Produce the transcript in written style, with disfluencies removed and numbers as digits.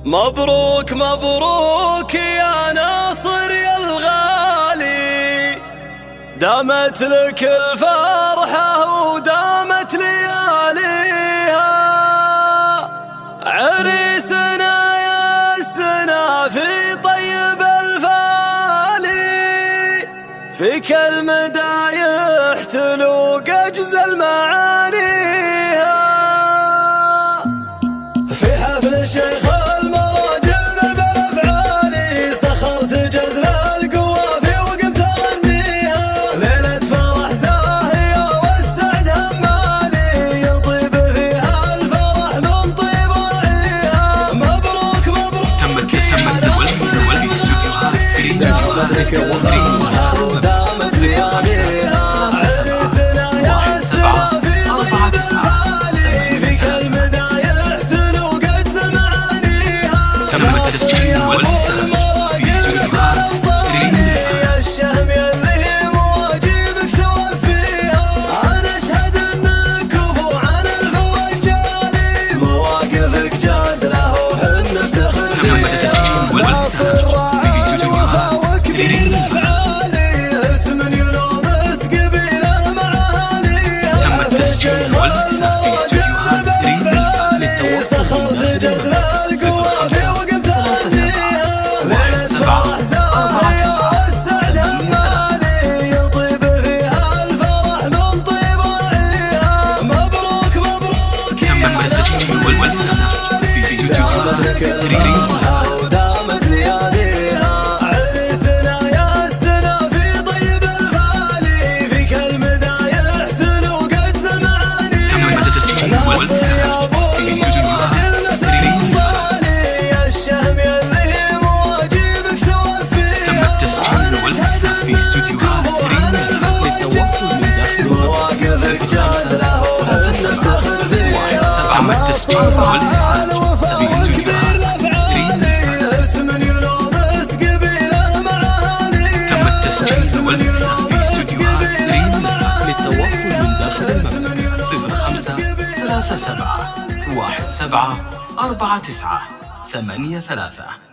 مبروك مبروك يا ناصر يا الغالي، دامت لك الفرحة ودامت لياليها. عريسنا ياسنا في طيب الفالي، فيك المدايح تلوق أجزل معانيها. في حفل شيخ ودامت لياليها. عريسنا ياسنا في طيب الفالي، فيك المدايح تلوق أجزل معانيها. تم التسجيل والإرسال في استوديوهات الشهم يلي مواجبك توفيها. أنا أشهد أنك كفو عن الفوجاني، مواقفك جازلة وحنا نفتخر فيها. تم التسجيل والإرسال في استوديوهات ريرين الفعالي، اسم يونس قبيله معانيها. تم التسجيل والإرسال في استوديوهات ريرين للتواصل من داخل المملكة 05 ودامت لياليها. عريسنا ياسنا في طيب الفالي، فيك المدايح تلوق أجزل معانيها. تم التسجيل والإرسال في استوديوهات ريرين الشهم يلي مواجبك توفيها. تم التسجيل والإرسال في استوديوهات ريرين للتواصل من داخل المملكة 05 تم التسجيل والإرسال في استوديوهات والإرسال في استوديوهات ريم للتواصل من داخل المملكة 05 37 17 49 83.